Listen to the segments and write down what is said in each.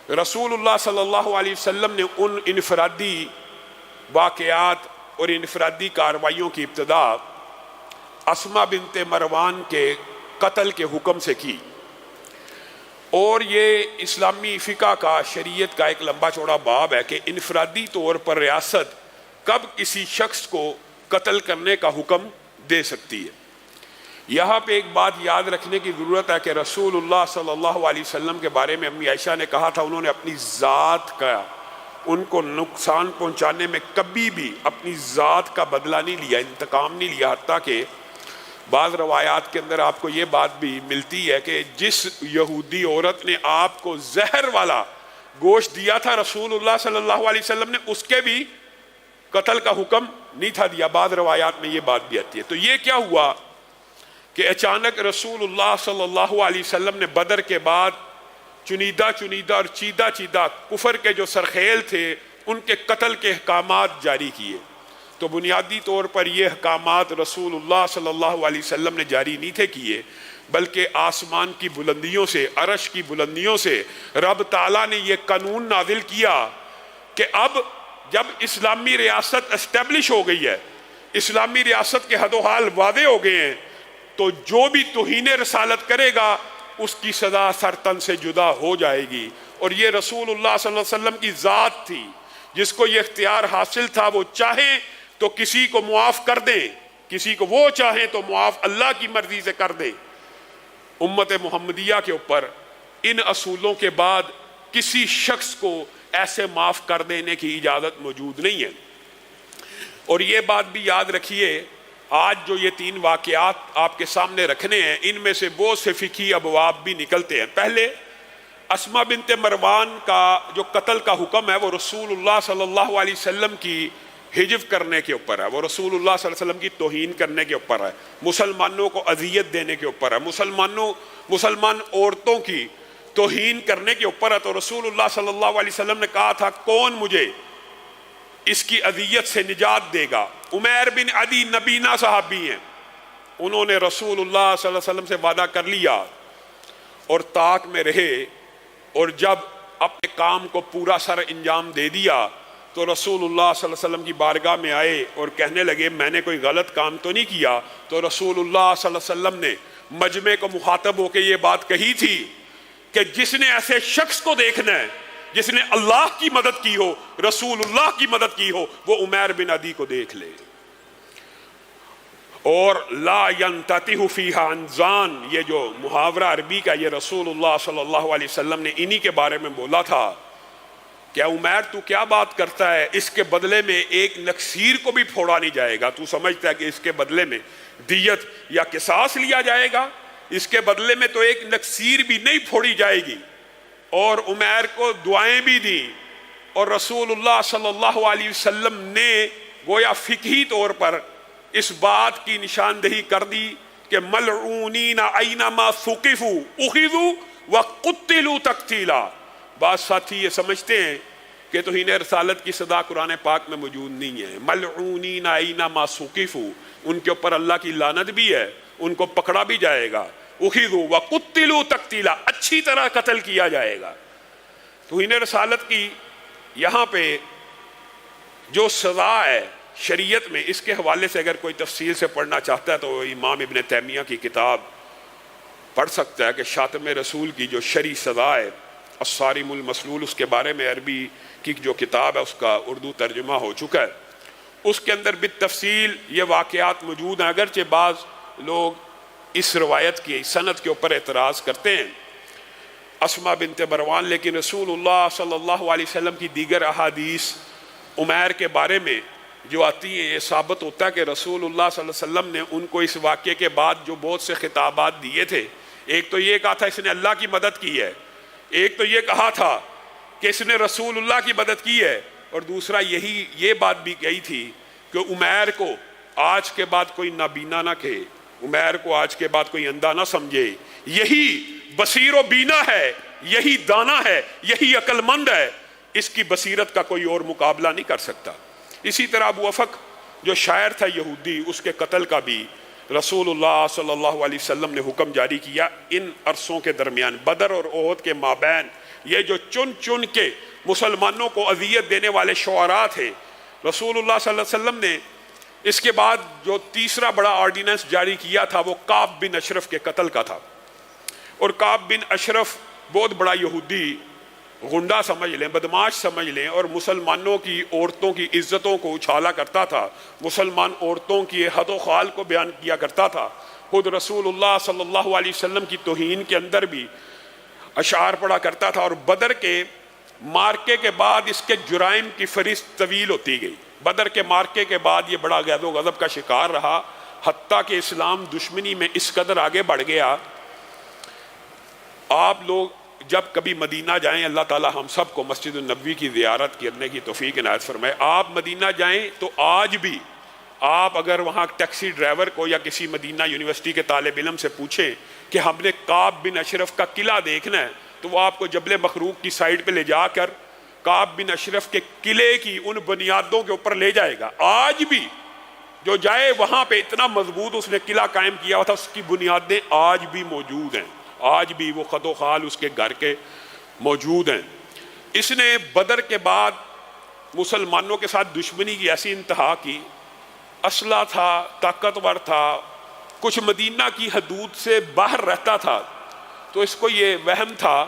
رسول اللہ صلی اللہ علیہ وسلم نے ان انفرادی واقعات اور انفرادی کارروائیوں کی ابتدا اسما بنت مروان کے قتل کے حکم سے کی، اور یہ اسلامی فقہ کا، شریعت کا ایک لمبا چوڑا باب ہے کہ انفرادی طور پر ریاست کب کسی شخص کو قتل کرنے کا حکم دے سکتی ہے۔ یہاں پہ ایک بات یاد رکھنے کی ضرورت ہے کہ رسول اللہ صلی اللہ علیہ وسلم کے بارے میں امی عائشہ نے کہا تھا انہوں نے اپنی ذات کا، ان کو نقصان پہنچانے میں کبھی بھی اپنی ذات کا بدلہ نہیں لیا، انتقام نہیں لیا، حتیٰ کہ بعض روایات کے اندر آپ کو یہ بات بھی ملتی ہے کہ جس یہودی عورت نے آپ کو زہر والا گوشت دیا تھا رسول اللہ صلی اللہ علیہ وسلم نے اس کے بھی قتل کا حکم نہیں تھا دیا، بعض روایات میں یہ بات بھی آتی ہے۔ تو یہ کیا ہوا کہ اچانک رسول اللہ صلی اللہ علیہ وسلم نے بدر کے بعد چنیدہ اور چیدہ کفر کے جو سرخیل تھے ان کے قتل کے احکامات جاری کیے۔ تو بنیادی طور پر یہ احکامات رسول اللہ صلی اللہ علیہ وسلم نے جاری نہیں تھے کیے، بلکہ آسمان کی بلندیوں سے، عرش کی بلندیوں سے رب تعالیٰ نے یہ قانون نازل کیا کہ اب جب اسلامی ریاست اسٹیبلش ہو گئی ہے، اسلامی ریاست کے حد و حال واضح ہو گئے ہیں، تو جو بھی توہین رسالت کرے گا اس کی سزا سر تن سے جدا ہو جائے گی۔ اور یہ رسول اللہ صلی اللہ علیہ وسلم کی ذات تھی جس کو یہ اختیار حاصل تھا، وہ چاہیں تو کسی کو معاف کر دیں، کسی کو وہ چاہیں تو معاف اللہ کی مرضی سے کر دیں۔ امت محمدیہ کے اوپر ان اصولوں کے بعد کسی شخص کو ایسے معاف کر دینے کی اجازت موجود نہیں ہے۔ اور یہ بات بھی یاد رکھیے، آج جو یہ 3 واقعات آپ کے سامنے رکھنے ہیں ان میں سے بہت سے فقہی ابواب بھی نکلتے ہیں۔ پہلے اسما بنت مروان کا جو قتل کا حکم ہے وہ رسول اللہ صلی اللہ علیہ وسلم کی حجب کرنے کے اوپر ہے، وہ رسول اللہ صلی اللہ علیہ وسلم کی توہین کرنے کے اوپر ہے، مسلمانوں کو اذیت دینے کے اوپر ہے، مسلمان عورتوں کی توہین کرنے کے اوپر ہے۔ تو رسول اللہ صلی اللہ علیہ وسلم نے کہا تھا کون مجھے اس کی اذیت سے نجات دے گا؟ عمیر بن عدی نبینا صحابی ہیں، انہوں نے رسول اللہ صلی اللہ علیہ وسلم سے وعدہ کر لیا اور طاق میں رہے، اور جب اپنے کام کو پورا سر انجام دے دیا تو رسول اللہ صلی اللہ علیہ وسلم کی بارگاہ میں آئے اور کہنے لگے میں نے کوئی غلط کام تو نہیں کیا؟ تو رسول اللہ صلی اللہ علیہ وسلم نے مجمع کو مخاطب ہو کے یہ بات کہی تھی کہ جس نے ایسے شخص کو دیکھنا ہے جس نے اللہ کی مدد کی ہو، رسول اللہ کی مدد کی ہو، وہ عمیر بن عدی کو دیکھ لے۔ اور لا ينتطح فیہا انزان، یہ جو محاورہ عربی کا یہ رسول اللہ صلی اللہ علیہ وسلم نے انہی کے بارے میں بولا تھا کہ عمیر تو کیا بات کرتا ہے، اس کے بدلے میں ایک نکسیر کو بھی پھوڑا نہیں جائے گا؟ تو سمجھتا ہے کہ اس کے بدلے میں دیت یا قصاص لیا جائے گا؟ اس کے بدلے میں تو ایک نکسیر بھی نہیں پھوڑی جائے گی۔ اور عمیر کو دعائیں بھی دیں، اور رسول اللہ صلی اللہ علیہ وسلم نے گویا فقہی طور پر اس بات کی نشاندہی کر دی کہ ملعونین اینما ثقفوا اخذوا وقتلوا تقتیلا۔ بعض ساتھی یہ سمجھتے ہیں کہ توہین رسالت کی سزا قرآن پاک میں موجود نہیں ہے۔ ملعونین اینما ثقفوا، ان کے اوپر اللہ کی لعنت بھی ہے، ان کو پکڑا بھی جائے گا، اخذوا وقتلوا تقتیلا، اچھی طرح قتل کیا جائے گا۔ توہین رسالت کی یہاں پہ جو سزا ہے شریعت میں، اس کے حوالے سے اگر کوئی تفصیل سے پڑھنا چاہتا ہے تو امام ابن تیمیہ کی کتاب پڑھ سکتا ہے کہ شاتم رسول کی جو شرعی سزا ہے الصارم المسلول، اس کے بارے میں عربی کی جو کتاب ہے اس کا اردو ترجمہ ہو چکا ہے، اس کے اندر بالتفصیل یہ واقعات موجود ہیں۔ اگرچہ بعض لوگ اس روایت کی سند کے اوپر اعتراض کرتے ہیں اسما بنت مروان، لیکن رسول اللہ صلی اللہ علیہ وسلم کی دیگر احادیث عمیر کے بارے میں جو آتی ہیں یہ ثابت ہوتا ہے کہ رسول اللہ صلی اللہ علیہ وسلم نے ان کو اس واقعے کے بعد جو بہت سے خطابات دیے تھے، ایک تو یہ کہا تھا اس نے اللہ کی مدد کی ہے، ایک تو یہ کہا تھا کہ اس نے رسول اللہ کی مدد کی ہے، اور دوسرا یہ بات بھی کہی تھی کہ عمیر کو آج کے بعد کوئی نابینا نہ کہے، عمیر کو آج کے بعد کوئی اندھا نہ سمجھے، یہی بصیر و بینا ہے، یہی دانا ہے، یہی عقل مند ہے، اس کی بصیرت کا کوئی اور مقابلہ نہیں کر سکتا۔ اسی طرح ابو افق جو شاعر تھا یہودی، اس کے قتل کا بھی رسول اللہ صلی اللہ علیہ وسلم نے حکم جاری کیا۔ ان عرصوں کے درمیان بدر اور احد کے مابین یہ جو چن چن کے مسلمانوں کو اذیت دینے والے شعراء تھے، رسول اللہ صلی اللہ علیہ وسلم نے اس کے بعد جو تیسرا بڑا آرڈیننس جاری کیا تھا وہ کعب بن اشرف کے قتل کا تھا۔ اور کعب بن اشرف بہت بڑا یہودی غنڈہ سمجھ لیں، بدماش سمجھ لیں، اور مسلمانوں کی عورتوں کی عزتوں کو اچھالا کرتا تھا، مسلمان عورتوں کی حد و خال کو بیان کیا کرتا تھا، خود رسول اللہ صلی اللہ علیہ وسلم کی توہین کے اندر بھی اشعار پڑھا کرتا تھا۔ اور بدر کے مارکے کے بعد اس کے جرائم کی فہرست طویل ہوتی گئی۔ بدر کے مارکے کے بعد یہ بڑا غیظ و غضب کا شکار رہا، حتیٰ کہ اسلام دشمنی میں اس قدر آگے بڑھ گیا۔ آپ لوگ جب کبھی مدینہ جائیں، اللہ تعالی ہم سب کو مسجد النبوی کی زیارت کرنے کی توفیق عنایت فرمائے، آپ مدینہ جائیں تو آج بھی آپ اگر وہاں ٹیکسی ڈرائیور کو یا کسی مدینہ یونیورسٹی کے طالب علم سے پوچھیں کہ ہم نے کعب بن اشرف کا قلعہ دیکھنا ہے، تو وہ آپ کو جبل مخروق کی سائڈ پہ لے جا کر کعب بن اشرف کے قلعے کی ان بنیادوں کے اوپر لے جائے گا۔ آج بھی جو جائے وہاں پہ اتنا مضبوط اس نے قلعہ قائم کیا ہوا تھا، اس کی بنیادیں آج بھی موجود ہیں، آج بھی وہ خط و خال اس کے گھر کے موجود ہیں۔ اس نے بدر کے بعد مسلمانوں کے ساتھ دشمنی کی ایسی انتہا کی، اسلحہ تھا، طاقتور تھا، کچھ مدینہ کی حدود سے باہر رہتا تھا، تو اس کو یہ وہم تھا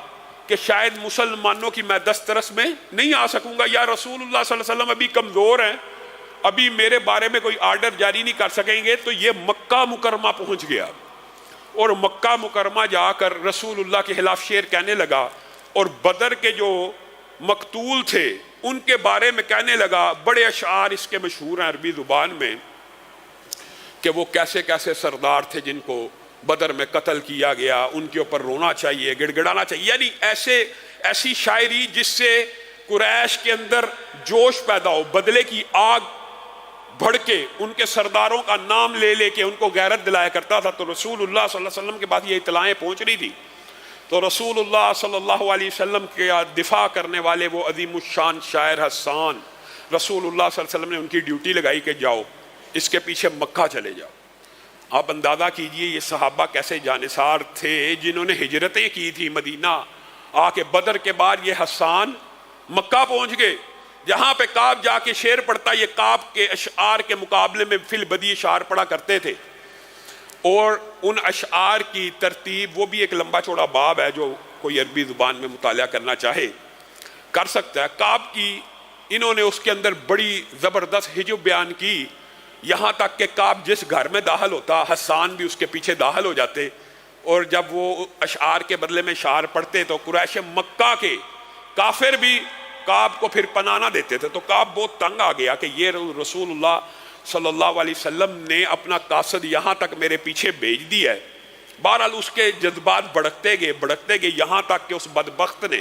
کہ شاید مسلمانوں کی میں دسترس میں نہیں آ سکوں گا، یا رسول اللہ صلی اللہ علیہ وسلم ابھی کمزور ہیں، ابھی میرے بارے میں کوئی آرڈر جاری نہیں کر سکیں گے، تو یہ مکہ مکرمہ پہنچ گیا اور مکہ مکرمہ جا کر رسول اللہ کے خلاف شعر کہنے لگا، اور بدر کے جو مقتول تھے ان کے بارے میں کہنے لگا۔ بڑے اشعار اس کے مشہور ہیں عربی زبان میں کہ وہ کیسے کیسے سردار تھے جن کو بدر میں قتل کیا گیا، ان کے اوپر رونا چاہیے، گڑ گڑانا چاہیے، یعنی ایسی شاعری جس سے قریش کے اندر جوش پیدا ہو، بدلے کی آگ بڑھ کے ان کے سرداروں کا نام لے لے کے ان کو غیرت دلایا کرتا تھا۔ تو رسول اللہ صلی اللہ علیہ وسلم کے بعد یہ اطلاعیں پہنچ رہی تھی، تو رسول اللہ صلی اللہ علیہ وسلم کے دفاع کرنے والے وہ عظیم الشان شاعر حسان، رسول اللہ صلی اللہ علیہ وسلم نے ان کی ڈیوٹی لگائی کہ جاؤ اس کے پیچھے مکہ چلے جاؤ۔ آپ اندازہ کیجئے یہ صحابہ کیسے جانثار تھے جنہوں نے ہجرتیں کی تھی مدینہ آ کے، بدر کے بعد یہ حسان مکہ پہنچ گئے، جہاں پہ کعب جا کے شعر پڑھتا، یہ کعب کے اشعار کے مقابلے میں فی البدیہہ اشعار پڑھا کرتے تھے، اور ان اشعار کی ترتیب وہ بھی ایک لمبا چوڑا باب ہے، جو کوئی عربی زبان میں مطالعہ کرنا چاہے کر سکتا ہے۔ کعب کی انہوں نے اس کے اندر بڑی زبردست ہجو بیان کی، یہاں تک کہ کعب جس گھر میں داخل ہوتا حسان بھی اس کے پیچھے داخل ہو جاتے، اور جب وہ اشعار کے بدلے میں اشعار پڑھتے تو قریش مکہ کے کافر بھی کعب کو پھر پناہ نہ دیتے تھے۔ تو کعب بہت تنگ آ گیا کہ یہ رسول اللہ صلی اللہ علیہ وسلم نے اپنا قاصد یہاں تک میرے پیچھے بھیج دیا ہے۔ بہرحال اس کے جذبات بڑھتے گئے یہاں تک کہ اس بدبخت نے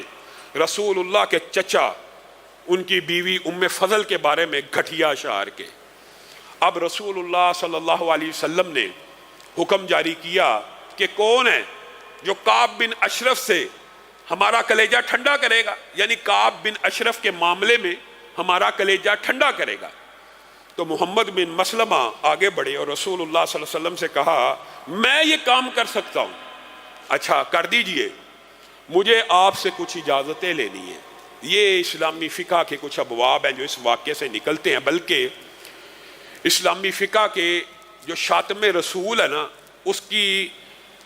رسول اللہ کے چچا ان کی بیوی ام فضل کے بارے میں گھٹیا اشعار کے۔ اب رسول اللہ صلی اللہ علیہ وسلم نے حکم جاری کیا کہ کون ہے جو کعب بن اشرف سے ہمارا کلیجہ ٹھنڈا کرے گا، یعنی کعب بن اشرف کے معاملے میں ہمارا کلیجہ ٹھنڈا کرے گا۔ تو محمد بن مسلمہ آگے بڑھے اور رسول اللہ صلی اللہ علیہ وسلم سے کہا میں یہ کام کر سکتا ہوں، اچھا کر دیجئے، مجھے آپ سے کچھ اجازتیں لینی ہیں۔ یہ اسلامی فقہ کے کچھ ابواب ہیں جو اس واقعے سے نکلتے ہیں، بلکہ اسلامی فقہ کے جو شاتم رسول ہے نا، اس کی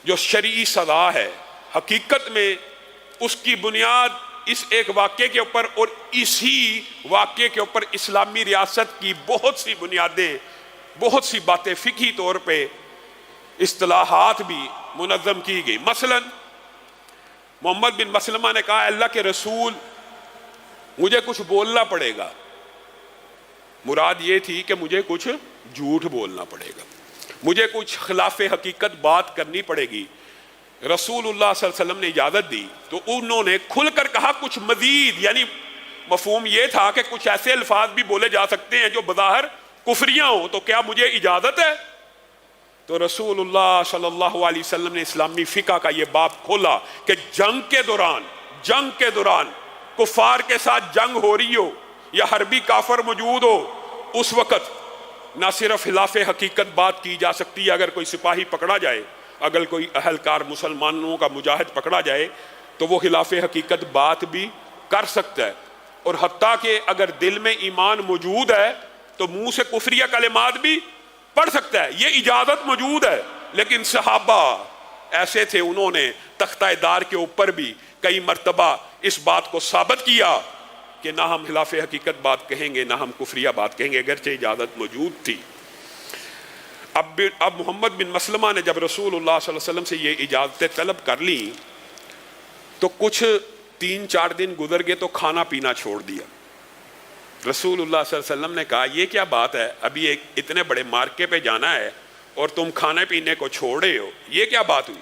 جو شرعی سزا ہے حقیقت میں اس کی بنیاد اس ایک واقعے کے اوپر، اور اسی واقعے کے اوپر اسلامی ریاست کی بہت سی بنیادیں، بہت سی باتیں فقہی طور پہ اصطلاحات بھی منظم کی گئی۔ مثلا محمد بن مسلمہ نے کہا اللہ کے رسول مجھے کچھ بولنا پڑے گا، مراد یہ تھی کہ مجھے کچھ جھوٹ بولنا پڑے گا، مجھے کچھ خلاف حقیقت بات کرنی پڑے گی۔ رسول اللہ صلی اللہ علیہ وسلم نے اجازت دی تو انہوں نے کھل کر کہا کچھ مزید، یعنی مفہوم یہ تھا کہ کچھ ایسے الفاظ بھی بولے جا سکتے ہیں جو بظاہر کفریاں ہوں، تو کیا مجھے اجازت ہے؟ تو رسول اللہ صلی اللہ علیہ وسلم نے اسلامی فقہ کا یہ باب کھولا کہ جنگ کے دوران کفار کے ساتھ جنگ ہو رہی ہو یا حربی کافر موجود ہو، اس وقت نہ صرف خلاف حقیقت بات کی جا سکتی ہے، اگر کوئی سپاہی پکڑا جائے، اگر کوئی اہلکار مسلمانوں کا مجاہد پکڑا جائے تو وہ خلاف حقیقت بات بھی کر سکتا ہے، اور حتیٰ کہ اگر دل میں ایمان موجود ہے تو منہ سے کفریہ کلمات بھی پڑھ سکتا ہے، یہ اجازت موجود ہے۔ لیکن صحابہ ایسے تھے، انہوں نے تختہ دار کے اوپر بھی کئی مرتبہ اس بات کو ثابت کیا کہ نہ ہم خلاف حقیقت بات کہیں گے، نہ ہم کفریہ بات کہیں گے، اگرچہ اجازت موجود تھی۔ اب محمد بن مسلمہ نے جب رسول اللہ صلی اللہ علیہ وسلم سے یہ اجازتیں طلب کر لیں تو کچھ 3-4 دن گزر گئے تو کھانا پینا چھوڑ دیا۔ رسول اللہ صلی اللہ علیہ وسلم نے کہا یہ کیا بات ہے، ابھی ایک اتنے بڑے مارکے پہ جانا ہے اور تم کھانے پینے کو چھوڑے ہو، یہ کیا بات ہوئی؟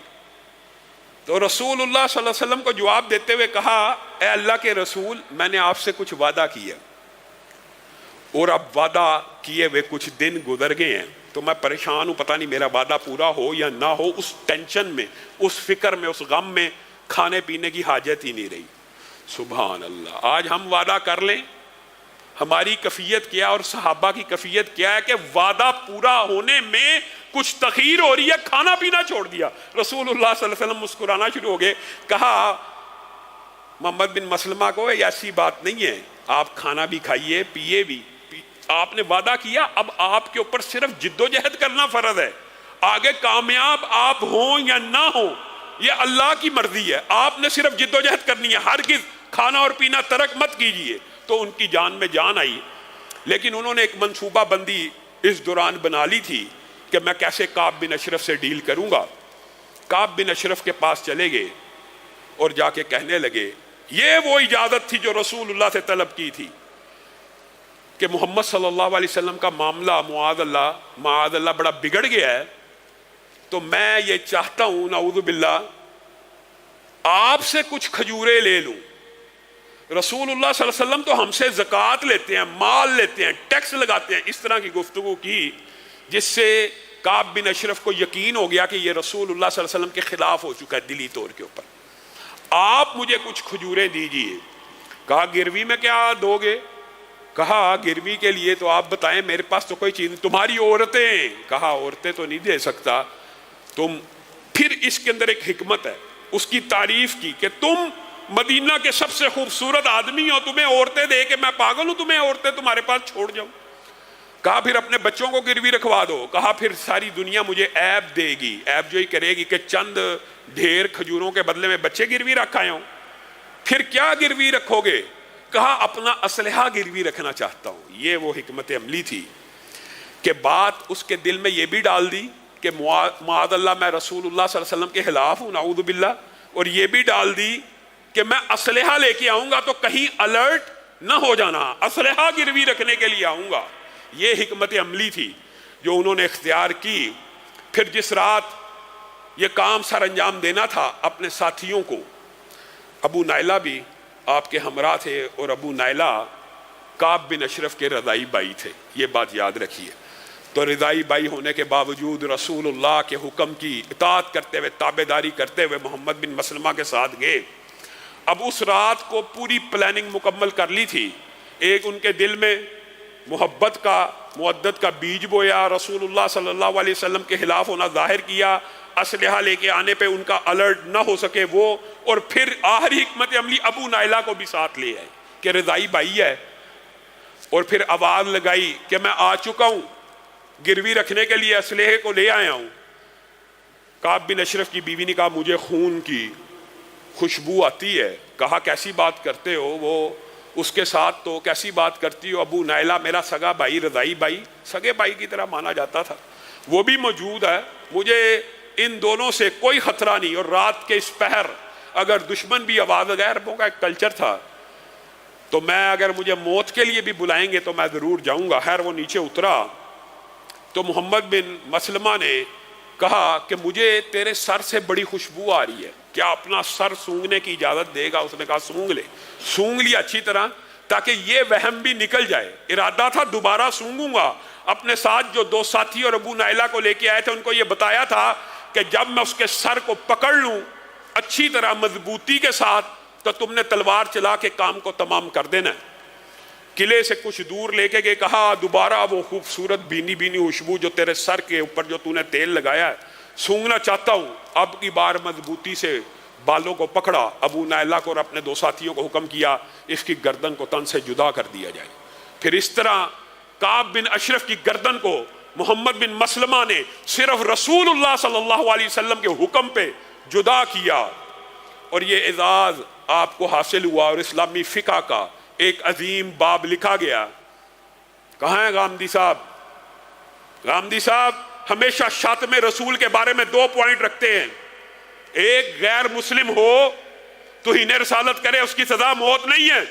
تو رسول اللہ صلی اللہ علیہ وسلم کو جواب دیتے ہوئے کہا اے اللہ کے رسول، میں نے آپ سے کچھ وعدہ کیا اور اب وعدہ کیے ہوئے کچھ دن گزر گئے ہیں، تو میں پریشان ہوں، پتہ نہیں میرا وعدہ پورا ہو یا نہ ہو۔ اس ٹینشن میں، اس فکر میں، اس غم میں کھانے پینے کی حاجت ہی نہیں رہی۔ سبحان اللہ، آج ہم وعدہ کر لیں، ہماری کیفیت کیا اور صحابہ کی کیفیت کیا ہے کہ وعدہ پورا ہونے میں کچھ تخیر ہو رہی ہے، کھانا پینا چھوڑ دیا۔ رسول اللہ صلی اللہ علیہ وسلم مسکرانا شروع ہو گئے، کہا محمد بن مسلمہ کو یہ ایسی بات نہیں ہے، آپ کھانا بھی کھائیے پیئے بھی، آپ نے وعدہ کیا، اب آپ کے اوپر صرف جد و جہد کرنا فرض ہے، آگے کامیاب آپ ہوں یا نہ ہوں یہ اللہ کی مرضی ہے، آپ نے صرف جد و جہد کرنی ہے، ہرگز کھانا اور پینا ترک مت کیجیے۔ تو ان کی جان میں جان آئی، لیکن انہوں نے ایک منصوبہ بندی اس دوران بنا لی تھی کہ میں کیسے کعب بن اشرف سے ڈیل کروں گا۔ کعب بن اشرف کے پاس چلے گئے اور جا کے کہنے لگے، یہ وہ اجازت تھی جو رسول اللہ سے طلب کی تھی کہ محمد صلی اللہ علیہ وسلم کا معاملہ معاذ اللہ بڑا بگڑ گیا ہے، تو میں یہ چاہتا ہوں نعوذ باللہ آپ سے کچھ کھجورے لے لوں۔ رسول اللہ صلی اللہ علیہ وسلم تو ہم سے زکوٰۃ لیتے ہیں، مال لیتے ہیں، ٹیکس لگاتے ہیں، اس طرح کی گفتگو کی جس سے کعب بن اشرف کو یقین ہو گیا کہ یہ رسول اللہ صلی اللہ علیہ وسلم کے خلاف ہو چکا ہے دلی طور کے اوپر۔ آپ مجھے کچھ کھجورے دیجئے۔ کہا گروی میں کیا دو گے؟ کہا گروی کے لیے تو آپ بتائیں، میرے پاس تو کوئی چیز نہیں، تمہاری عورتیں۔ کہا عورتیں تو نہیں دے سکتا، تم۔ پھر اس کے اندر ایک حکمت ہے، اس کی تعریف کی کہ تم مدینہ کے سب سے خوبصورت آدمی ہو، تمہیں عورتیں دے کے میں پاگل ہوں تمہیں عورتیں تمہارے پاس چھوڑ جاؤں؟ کہا پھر اپنے بچوں کو گروی رکھوا دو۔ کہا پھر ساری دنیا مجھے عیب دے گی، عیب جو ہی کرے گی کہ چند ڈھیر کھجوروں کے بدلے میں بچے گروی رکھ آئے ہوں۔ پھر کیا گروی رکھو گے؟ کہا اپنا اسلحہ گروی رکھنا چاہتا ہوں۔ یہ وہ حکمت عملی تھی کہ بات اس کے دل میں یہ بھی ڈال دی کہ معاذ اللہ میں رسول اللہ صلی اللہ علیہ وسلم کے خلاف ہوں نعوذ باللہ، اور یہ بھی ڈال دی کہ میں اسلحہ لے کے آؤں گا تو کہیں الرٹ نہ ہو جانا، اسلحہ گروی رکھنے کے لیے آؤں گا۔ یہ حکمت عملی تھی جو انہوں نے اختیار کی۔ پھر جس رات یہ کام سر انجام دینا تھا اپنے ساتھیوں کو، ابو نائلہ بھی آپ کے ہمراہ تھے، اور ابو نائلہ کعب بن اشرف کے رضائی بھائی تھے، یہ بات یاد رکھیے۔ تو رضائی بھائی ہونے کے باوجود رسول اللہ کے حکم کی اطاعت کرتے ہوئے، تابعداری کرتے ہوئے محمد بن مسلمہ کے ساتھ گئے۔ اب اس رات کو پوری پلاننگ مکمل کر لی تھی، ایک ان کے دل میں محبت کا، مودت کا بیج بویا، رسول اللہ صلی اللہ علیہ وسلم کے خلاف ہونا ظاہر کیا، اسلحہ لے کے آنے پہ ان کا الرٹ نہ ہو سکے وہ، اور پھر آخری حکمت عملی ابو نائلہ کو بھی ساتھ لے آئے کہ رضائی بھائی ہے، اور پھر آواز لگائی کہ میں آ چکا ہوں، گروی رکھنے کے لیے اسلحے کو لے آیا ہوں۔ کعب بن اشرف کی بیوی نے کہا مجھے خون کی خوشبو آتی ہے۔ کہا کیسی بات کرتے ہو، وہ اس کے ساتھ تو کیسی بات کرتی ہو؟ ابو نائلہ میرا سگا بھائی، رضائی بھائی، سگے بھائی کی طرح مانا جاتا تھا، وہ بھی موجود ہے، مجھے ان دونوں سے کوئی خطرہ نہیں، اور رات کے اس پہر اگر دشمن بھی آواز لگائے، عربوں کا ایک کلچر تھا، تو میں اگر مجھے موت کے لیے بھی بلائیں گے تو میں ضرور جاؤں گا۔ خیر وہ نیچے اترا تو محمد بن مسلمہ نے کہا کہ مجھے تیرے سر سے بڑی خوشبو آ رہی ہے، کیا اپنا سر سونگنے کی اجازت دے گا؟ اس نے کہا سونگ لے۔ سونگ لیا اچھی طرح تاکہ یہ وہم بھی نکل جائے۔ ارادہ تھا دوبارہ سونگوں گا۔ اپنے ساتھ جو دو ساتھی اور ابو نائلہ کو لے کے آئے تھے ان کو یہ بتایا تھا کہ جب میں اس کے سر کو پکڑ لوں اچھی طرح مضبوطی کے ساتھ تو تم نے تلوار چلا کے کام کو تمام کر دینا ہے۔ قلعے سے کچھ دور لے کے گئے، کہا دوبارہ وہ خوبصورت بینی بینی خوشبو جو تیرے سر کے اوپر جو تو نے تیل لگایا ہے سونگنا چاہتا ہوں، اب کی بار مضبوطی سے بالوں کو پکڑا ابو نائلہ کو اور اپنے 2 ساتھیوں کو حکم کیا اس کی گردن کو تن سے جدا کر دیا جائے. پھر اس طرح کعب بن اشرف کی گردن کو محمد بن مسلمہ نے صرف رسول اللہ صلی اللہ علیہ وسلم کے حکم پہ جدا کیا. اور یہ اعزاز آپ کو حاصل ہوا اور اسلامی فقہ کا ایک عظیم باب لکھا گیا. کہاں ہے غامدی صاحب؟ غامدی صاحب ہمیشہ شاتم رسول کے بارے میں 2 پوائنٹ رکھتے ہیں. ایک غیر مسلم ہو توہین رسالت کرے اس کی سزا موت نہیں ہے،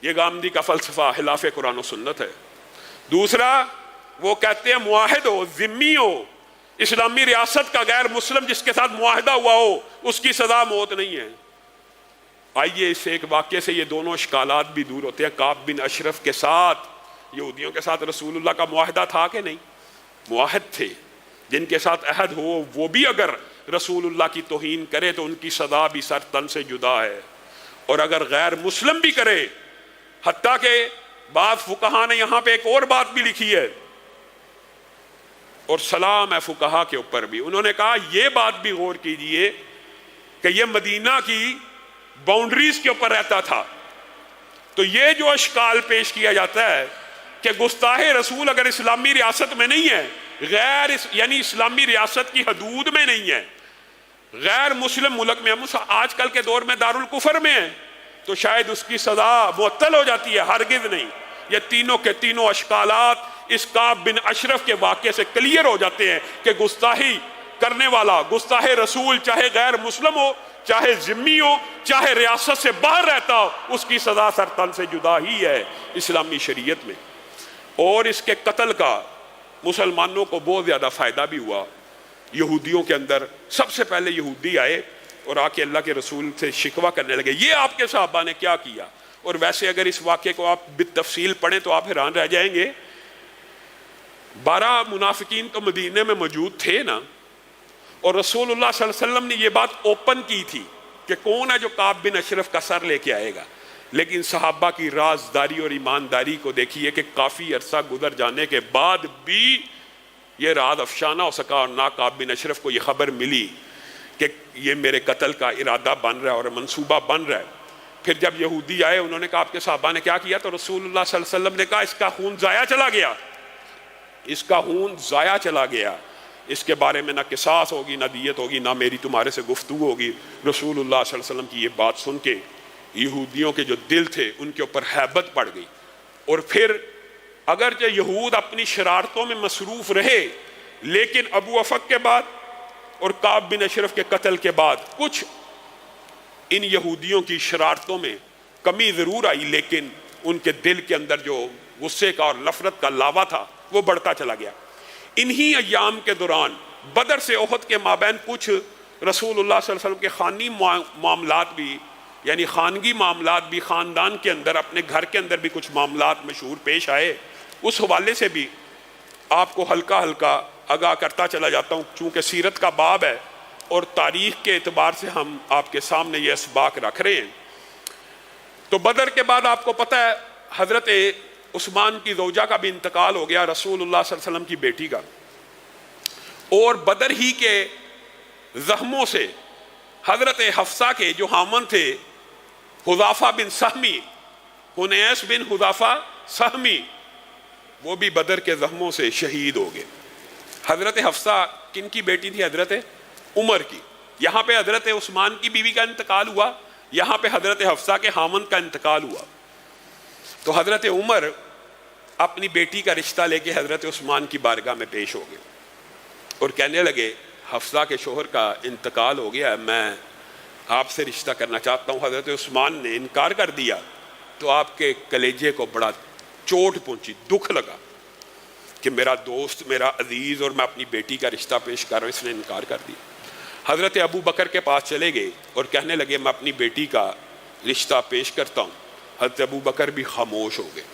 یہ غامدی کا فلسفہ خلاف قرآن و سنت ہے. دوسرا وہ کہتے ہیں معاہد ہو، ذمی ہو، اسلامی ریاست کا غیر مسلم جس کے ساتھ معاہدہ ہوا ہو اس کی سزا موت نہیں ہے. آئیے اس ایک واقعے سے یہ دونوں اشکالات بھی دور ہوتے ہیں. کعب بن اشرف کے ساتھ یہودیوں کے ساتھ رسول اللہ کا معاہدہ تھا کہ نہیں؟ معاہد تھے. جن کے ساتھ عہد ہو وہ بھی اگر رسول اللہ کی توہین کرے تو ان کی سزا بھی سر تن سے جدا ہے، اور اگر غیر مسلم بھی کرے، حتیٰ کہ بعض فقہا نے یہاں پہ ایک اور بات بھی لکھی ہے اور سلام ہے فقہا کے اوپر بھی. انہوں نے کہا یہ بات بھی غور کیجئے کہ یہ مدینہ کی باؤنڈریز کے اوپر رہتا تھا، تو یہ جو اشکال پیش کیا جاتا ہے کہ گستاخ رسول اگر اسلامی ریاست میں نہیں ہے، یعنی اسلامی ریاست کی حدود میں نہیں ہے، غیر مسلم ملک میں، ہم آج کل کے دور میں دارالکفر میں ہیں، تو شاید اس کی سزا معطل ہو جاتی ہے. ہرگز نہیں. یہ تینوں کے تینوں اشکالات اس کعب بن اشرف کے واقعے سے کلیئر ہو جاتے ہیں کہ گستاخی کرنے والا، گستاخ رسول چاہے غیر مسلم ہو، چاہے ذمی ہو، چاہے ریاست سے باہر رہتا ہو، اس کی سزا سر تن سے جدا ہی ہے اسلامی شریعت میں. اور اس کے قتل کا مسلمانوں کو بہت زیادہ فائدہ بھی ہوا. یہودیوں کے اندر سب سے پہلے یہودی آئے اور آ کے اللہ کے رسول سے شکوہ کرنے لگے یہ آپ کے صحابہ نے کیا کیا. اور ویسے اگر اس واقعے کو آپ بالتفصیل پڑھیں تو آپ حیران رہ جائیں گے. 12 منافقین تو مدینے میں موجود تھے نا، اور رسول اللہ صلی اللہ علیہ وسلم نے یہ بات اوپن کی تھی کہ کون ہے جو کعب بن اشرف کا سر لے کے آئے گا. لیکن صحابہ کی رازداری اور ایمانداری کو دیکھیے کہ کافی عرصہ گزر جانے کے بعد بھی یہ راز افشا نہ ہو سکا، اور نہ کعب بن اشرف کو یہ خبر ملی کہ یہ میرے قتل کا ارادہ بن رہا ہے اور منصوبہ بن رہا ہے. پھر جب یہودی آئے انہوں نے کہا آپ کے صحابہ نے کیا کیا، تو رسول اللہ صلی اللہ علیہ وسلم نے کہا اس کا خون ضائع چلا گیا، اس کا خون ضائع چلا گیا، اس کے بارے میں نہ قصاص ہوگی، نہ دیت ہوگی، نہ میری تمہارے سے گفتگو ہوگی. رسول اللہ صلی اللہ علیہ وسلم کی یہ بات سن کے یہودیوں کے جو دل تھے ان کے اوپر ہیبت پڑ گئی. اور پھر اگرچہ یہود اپنی شرارتوں میں مصروف رہے، لیکن ابو افق کے بعد اور کعب بن اشرف کے قتل کے بعد کچھ ان یہودیوں کی شرارتوں میں کمی ضرور آئی، لیکن ان کے دل کے اندر جو غصے کا اور نفرت کا لاوا تھا وہ بڑھتا چلا گیا. انہی ایام کے دوران بدر سے احد کے مابین کچھ رسول اللہ صلی اللہ علیہ وسلم کے خانی معاملات بھی، یعنی خانگی معاملات بھی، خاندان کے اندر اپنے گھر کے اندر بھی کچھ معاملات مشہور پیش آئے. اس حوالے سے بھی آپ کو ہلکا ہلکا آگاہ کرتا چلا جاتا ہوں، چونکہ سیرت کا باب ہے اور تاریخ کے اعتبار سے ہم آپ کے سامنے یہ اسباق رکھ رہے ہیں. تو بدر کے بعد آپ کو پتہ ہے حضرت عثمان کی زوجہ کا بھی انتقال ہو گیا، رسول اللہ صلی اللہ علیہ وسلم کی بیٹی کا. اور بدر ہی کے زخموں سے حضرت حفصہ کے جو حامن تھے حذافہ بن سہمی، حنیس بن حذافہ سہمی، وہ بھی بدر کے زخموں سے شہید ہو گئے. حضرت حفصہ کن کی بیٹی تھی؟ حضرت عمر کی. یہاں پہ حضرت عثمان کی بیوی کا انتقال ہوا، یہاں پہ حضرت حفصہ کے حامن کا انتقال ہوا. تو حضرت عمر اپنی بیٹی کا رشتہ لے کے حضرت عثمان کی بارگاہ میں پیش ہو گئے اور کہنے لگے حفصہ کے شوہر کا انتقال ہو گیا ہے، میں آپ سے رشتہ کرنا چاہتا ہوں. حضرت عثمان نے انکار کر دیا تو آپ کے کلیجے کو بڑا چوٹ پہنچی، دکھ لگا کہ میرا دوست، میرا عزیز، اور میں اپنی بیٹی کا رشتہ پیش کر رہا ہوں، اس نے انکار کر دیا. حضرت ابو بکر کے پاس چلے گئے اور کہنے لگے میں اپنی بیٹی کا رشتہ پیش کرتا ہوں. حضرت ابو بکر بھی خاموش ہو گئے.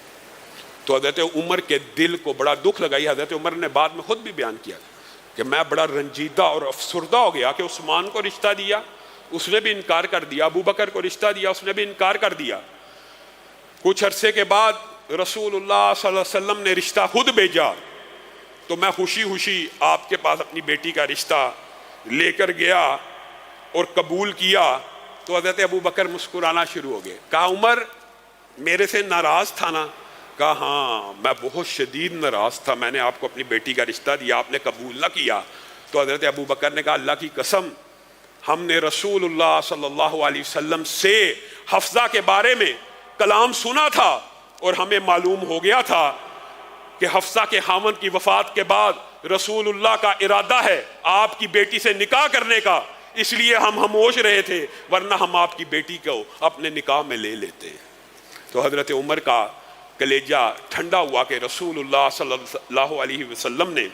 تو حضرت عمر کے دل کو بڑا دکھ لگائی. حضرت عمر نے بعد میں خود بھی بیان کیا کہ میں بڑا رنجیدہ اور افسردہ ہو گیا کہ عثمان کو رشتہ دیا، اس نے بھی انکار کر دیا، ابو بکر کو رشتہ دیا، اس نے بھی انکار کر دیا. کچھ عرصے کے بعد رسول اللہ صلی اللہ علیہ وسلم نے رشتہ خود بھیجا تو میں خوشی خوشی آپ کے پاس اپنی بیٹی کا رشتہ لے کر گیا. اور قبول کیا تو حضرت ابو بکر مسکرانا شروع ہو گئے. کہا عمر میرے سے ناراض تھا نا؟ کہا ہاں میں بہت شدید ناراض تھا, میں نے آپ کو اپنی بیٹی کا رشتہ دیا, آپ نے قبول نہ کیا. تو حضرت ابو بکر نے کہا اللہ کی قسم ہم نے رسول اللہ صلی اللہ علیہ وسلم سے حفصہ کے بارے میں کلام سنا تھا اور ہمیں معلوم ہو گیا تھا کہ حفصہ کے خاوند کی وفات کے بعد رسول اللہ کا ارادہ ہے آپ کی بیٹی سے نکاح کرنے کا, اس لیے ہم خاموش رہے تھے, ورنہ ہم آپ کی بیٹی کو اپنے نکاح میں لے لیتے. تو حضرت عمر کا کلیجہ ٹھنڈا ہوا کہ رسول اللہ صلی اللہ علیہ وسلم نے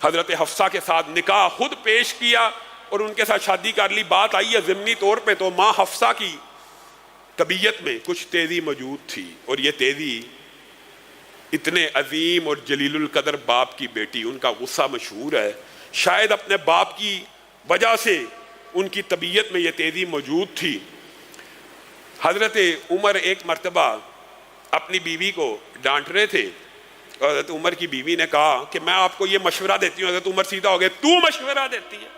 حضرت حفصہ کے ساتھ نکاح خود پیش کیا اور ان کے ساتھ شادی کر لی. بات آئی ہے ضمنی طور پہ تو ماں حفصہ کی طبیعت میں کچھ تیزی موجود تھی, اور یہ تیزی اتنے عظیم اور جلیل القدر باپ کی بیٹی, ان کا غصہ مشہور ہے, شاید اپنے باپ کی وجہ سے ان کی طبیعت میں یہ تیزی موجود تھی. حضرت عمر ایک مرتبہ اپنی بیوی کو ڈانٹ رہے تھے, اور حضرت عمر کی بیوی نے کہا کہ میں آپ کو یہ مشورہ دیتی ہوں. حضرت عمر سیدھا ہو گئے, تو مشورہ دیتی ہے؟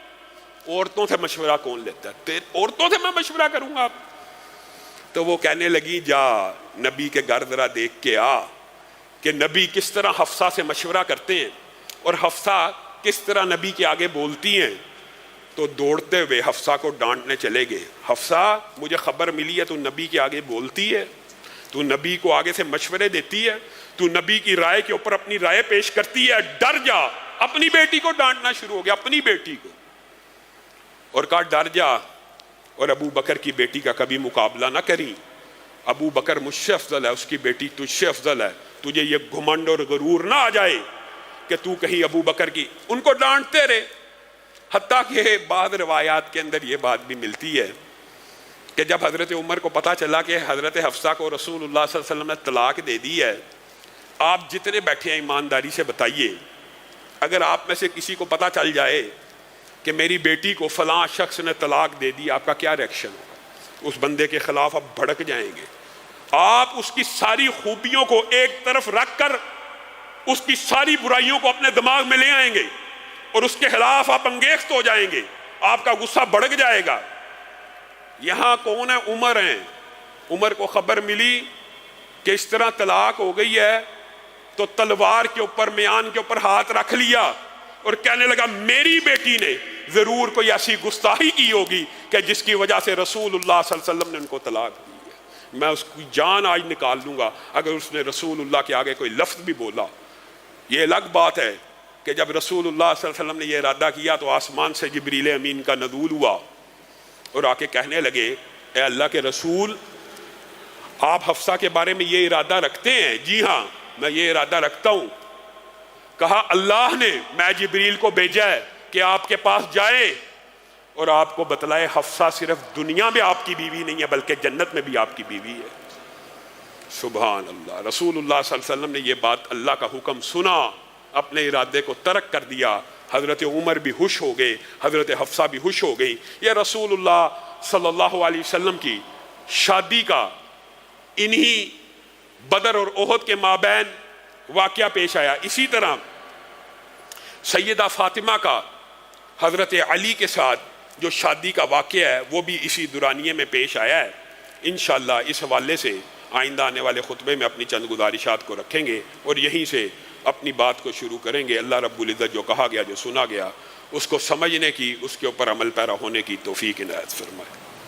عورتوں سے مشورہ کون لیتا ہے؟ عورتوں سے میں مشورہ کروں گا؟ تو وہ کہنے لگی جا نبی کے گھر ذرا دیکھ کے آ کہ نبی کس طرح حفصہ سے مشورہ کرتے ہیں اور حفصہ کس طرح نبی کے آگے بولتی ہیں. تو دوڑتے ہوئے حفصہ کو ڈانٹنے چلے گئے. حفصہ مجھے خبر ملی ہے تو نبی کے آگے بولتی ہے, تو نبی کو آگے سے مشورے دیتی ہے, تو نبی کی رائے کے اوپر اپنی رائے پیش کرتی ہے, ڈر جا. اپنی بیٹی کو ڈانٹنا شروع ہو گیا, اپنی بیٹی کو, اور کہا ڈر جا اور ابو بکر کی بیٹی کا کبھی مقابلہ نہ کری. ابو بکر مجھ سے افضل ہے, اس کی بیٹی تجھ سے افضل ہے. تجھے یہ گھمنڈ اور غرور نہ آ جائے کہ تو کہیں ابو بکر کی. ان کو ڈانٹتے رہے, حتیٰ کہ بعض روایات کے اندر یہ بات بھی ملتی ہے کہ جب حضرت عمر کو پتا چلا کہ حضرت حفصہ کو رسول اللہ صلی اللہ علیہ وسلم نے طلاق دے دی ہے, آپ جتنے بیٹھے ہیں ایمانداری سے بتائیے, اگر آپ میں سے کسی کو پتا چل جائے کہ میری بیٹی کو فلاں شخص نے طلاق دے دی, آپ کا کیا ریئیکشن ہوگا؟ اس بندے کے خلاف آپ بھڑک جائیں گے, آپ اس کی ساری خوبیوں کو ایک طرف رکھ کر اس کی ساری برائیوں کو اپنے دماغ میں لے آئیں گے اور اس کے خلاف آپ انگیخت ہو جائیں گے, آپ کا غصہ بڑھ جائے گا. یہاں کون ہے؟ عمر ہیں. عمر کو خبر ملی کہ اس طرح طلاق ہو گئی ہے تو تلوار کے اوپر, میان کے اوپر ہاتھ رکھ لیا اور کہنے لگا میری بیٹی نے ضرور کوئی ایسی گستاخی کی ہوگی کہ جس کی وجہ سے رسول اللہ صلی اللہ علیہ وسلم نے ان کو طلاق دی ہے. میں اس کی جان آج نکال لوں گا اگر اس نے رسول اللہ کے آگے کوئی لفظ بھی بولا. یہ الگ بات ہے کہ جب رسول اللہ صلی اللہ علیہ وسلم نے یہ ارادہ کیا تو آسمان سے جبریل امین کا نزول ہوا اور آ کے کہنے لگے اے اللہ کے رسول, آپ حفصہ کے بارے میں یہ ارادہ رکھتے ہیں؟ جی ہاں میں یہ ارادہ رکھتا ہوں. کہا اللہ نے میں جبریل کو بھیجا ہے کہ آپ کے پاس جائے اور آپ کو بتلائے حفصہ صرف دنیا میں آپ کی بیوی نہیں ہے بلکہ جنت میں بھی آپ کی بیوی ہے. سبحان اللہ. رسول اللہ صلی اللہ علیہ وسلم نے یہ بات اللہ کا حکم سنا, اپنے ارادے کو ترک کر دیا. حضرت عمر بھی خوش ہو گئے, حضرت حفصہ بھی خوش ہو گئی. یہ رسول اللہ صلی اللہ علیہ وسلم کی شادی کا انہی بدر اور احد کے مابین واقعہ پیش آیا. اسی طرح سیدہ فاطمہ کا حضرت علی کے ساتھ جو شادی کا واقعہ ہے وہ بھی اسی دورانیے میں پیش آیا ہے. انشاءاللہ اس حوالے سے آئندہ آنے والے خطبے میں اپنی چند گزارشات کو رکھیں گے اور یہیں سے اپنی بات کو شروع کریں گے. اللہ رب العزت جو کہا گیا, جو سنا گیا, اس کو سمجھنے کی, اس کے اوپر عمل پیرا ہونے کی توفیق عنایت فرمائے.